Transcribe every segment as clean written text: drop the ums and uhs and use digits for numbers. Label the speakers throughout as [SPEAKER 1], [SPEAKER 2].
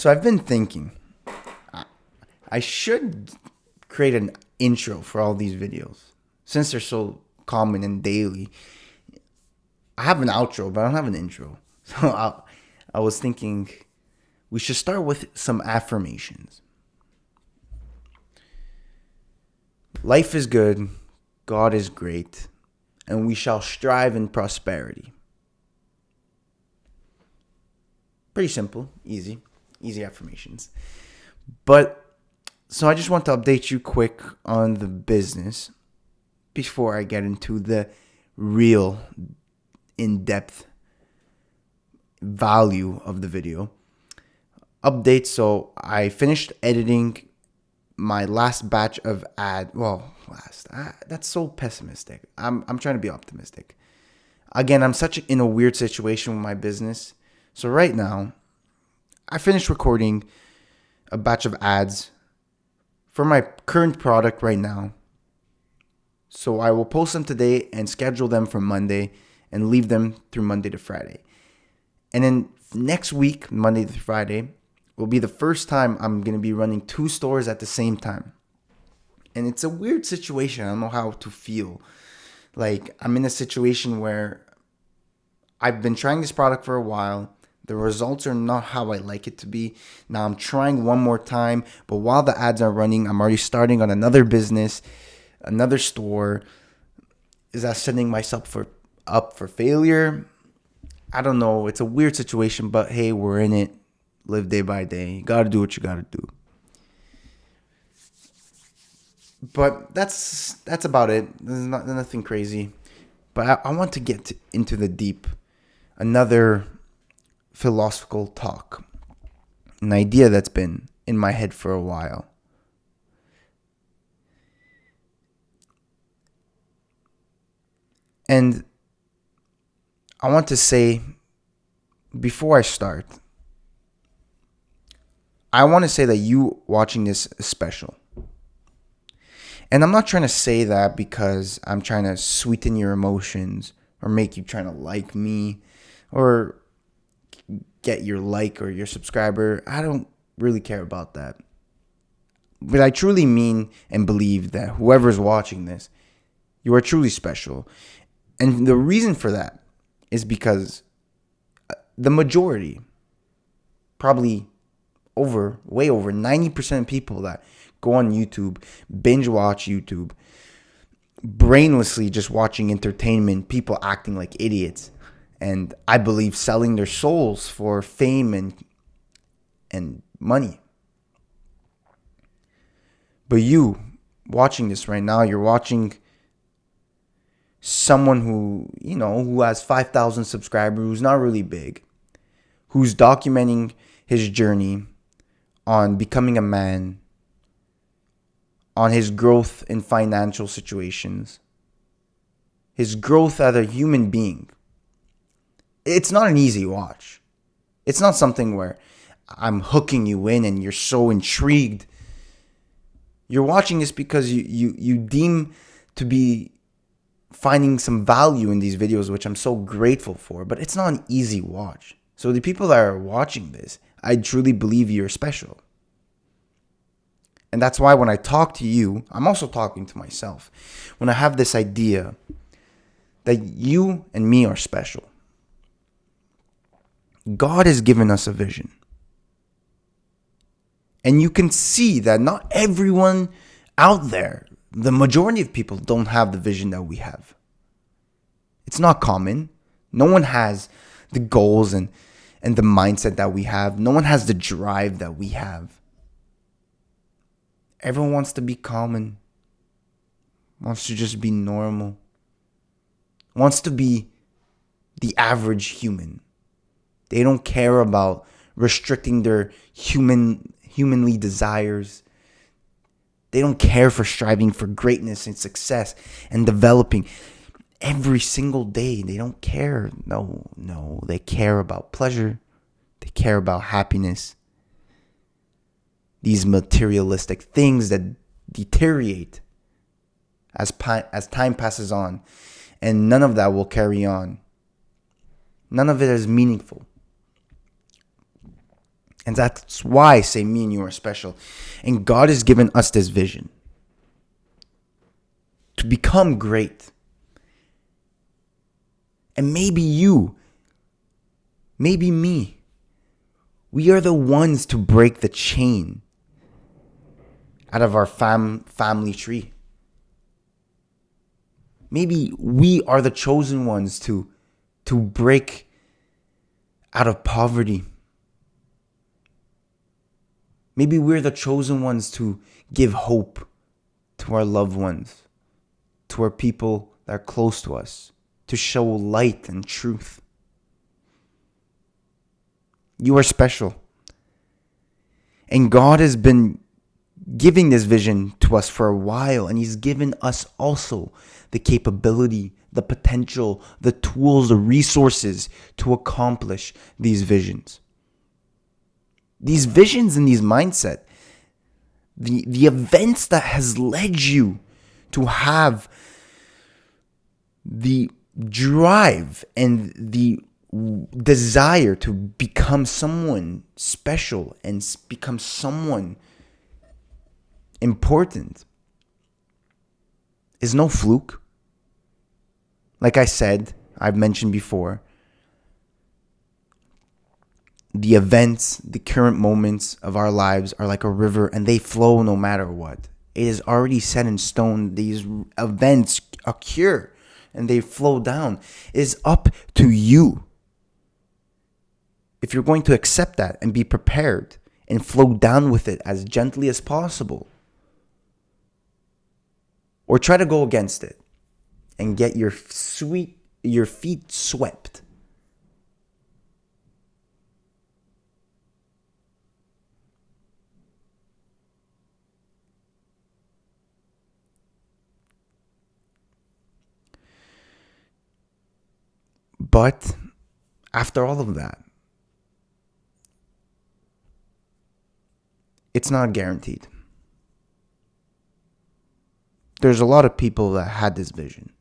[SPEAKER 1] So I've been thinking, I should create an intro for all these videos since they're so common and daily. I have an outro, but I don't have an intro. So I was thinking we should start with some affirmations. Life is good, God is great, and we shall strive in prosperity. Pretty simple, easy affirmations. But so I just want to update you quick on the business before I get into the real in-depth value of the video. Update, so I finished editing my last batch of that's so pessimistic. I'm trying to be optimistic. Again, I'm in a weird situation with my business. So right now, I finished recording a batch of ads for my current product right now. So I will post them today and schedule them for Monday and leave them through Monday to Friday. And then next week, Monday to Friday, will be the first time I'm going to be running 2 stores at the same time. And it's a weird situation. I don't know how to feel. Like, I'm in a situation where I've been trying this product for a while. The results are not how I like it to be. Now I'm trying one more time, but while the ads are running, I'm already starting on another business, another store. Is that setting myself up for failure? I don't know. It's a weird situation, but hey, we're in it. Live day by day. You gotta do what you gotta do. But that's about it. There's nothing crazy. But I want to get into the deep. Another philosophical talk. An idea that's been in my head for a while. And I want to say, before I start, I want to say that you watching this is special. And I'm not trying to say that because I'm trying to sweeten your emotions or make you trying to like me or get your like or your subscriber. I don't really care about that. But I truly mean and believe that whoever's watching this, you are truly special. And the reason for that is because the majority, probably way over 90% of people that go on YouTube, binge watch YouTube, brainlessly just watching entertainment, people acting like idiots, and I believe selling their souls for fame and money. But you watching this right now, you're watching someone who has 5,000 subscribers, who's not really big, who's documenting his journey on becoming a man, on his growth in financial situations, his growth as a human being. It's not an easy watch. It's not something where I'm hooking you in and you're so intrigued. You're watching this because you deem to be finding some value in these videos, which I'm so grateful for. But it's not an easy watch. So the people that are watching this, I truly believe you're special. And that's why when I talk to you, I'm also talking to myself. When I have this idea that you and me are special. God has given us a vision. And you can see that not everyone out there, the majority of people don't have the vision that we have. It's not common. No one has the goals and the mindset that we have. No one has the drive that we have. Everyone wants to be common. Wants to just be normal. Wants to be the average human. They don't care about restricting their humanly desires. They don't care for striving for greatness and success and developing every single day. They don't care. No. They care about pleasure. They care about happiness. These materialistic things that deteriorate as time passes on. And none of that will carry on. None of it is meaningful. And that's why I say me and you are special. And God has given us this vision to become great. And maybe you, maybe me, we are the ones to break the chain out of our family tree. Maybe we are the chosen ones to break out of poverty. Maybe we're the chosen ones to give hope to our loved ones, to our people that are close to us, to show light and truth. You are special. And God has been giving this vision to us for a while, and He's given us also the capability, the potential, the tools, the resources to accomplish these visions. These visions and these mindset, the events that has led you to have the drive and the desire to become someone special and become someone important is no fluke. Like I said, I've mentioned before, the events, the current moments of our lives are like a river and they flow no matter what. It is already set in stone. These events occur and they flow down. It is up to you. If you're going to accept that and be prepared and flow down with it as gently as possible, or try to go against it and get your feet swept. But after all of that, it's not guaranteed. There's a lot of people that had this vision.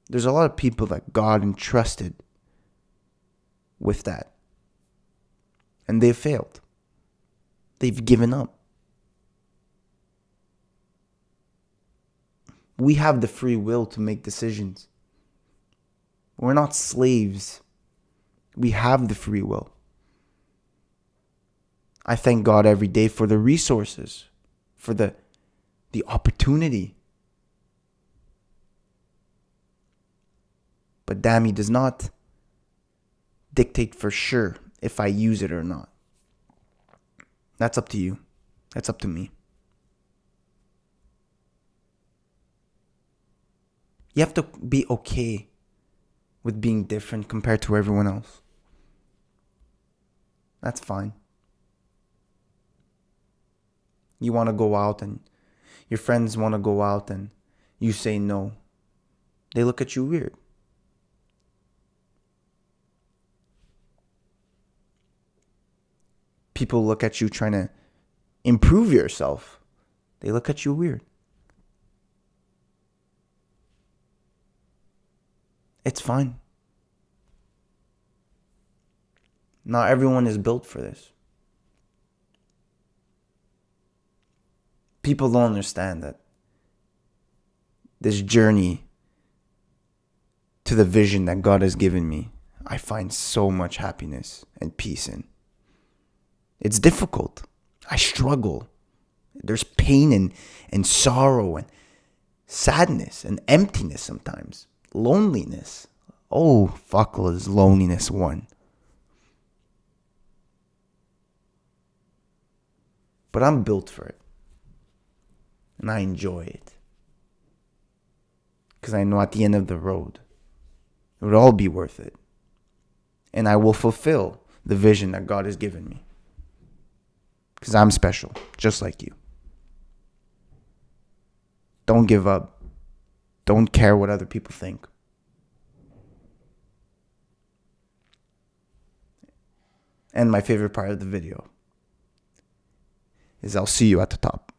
[SPEAKER 1] There's a lot of people that God entrusted with that. And they've failed. They've given up. We have the free will to make decisions. We're not slaves. We have the free will. I thank God every day for the resources, for the opportunity. But damn, He does not dictate for sure if I use it or not. That's up to you. That's up to me. You have to be okay with being different compared to everyone else. That's fine. You want to go out and your friends want to go out and you say no. They look at you weird. People look at you trying to improve yourself. They look at you weird. It's fine. Not everyone is built for this. People don't understand that this journey to the vision that God has given me, I find so much happiness and peace in. It's difficult. I struggle. There's pain and sorrow and sadness and emptiness sometimes. Loneliness. Oh, fuck, is loneliness one. But I'm built for it. And I enjoy it. Because I know at the end of the road, it would all be worth it. And I will fulfill the vision that God has given me. Because I'm special, just like you. Don't give up. Don't care what other people think. And my favorite part of the video is I'll see you at the top.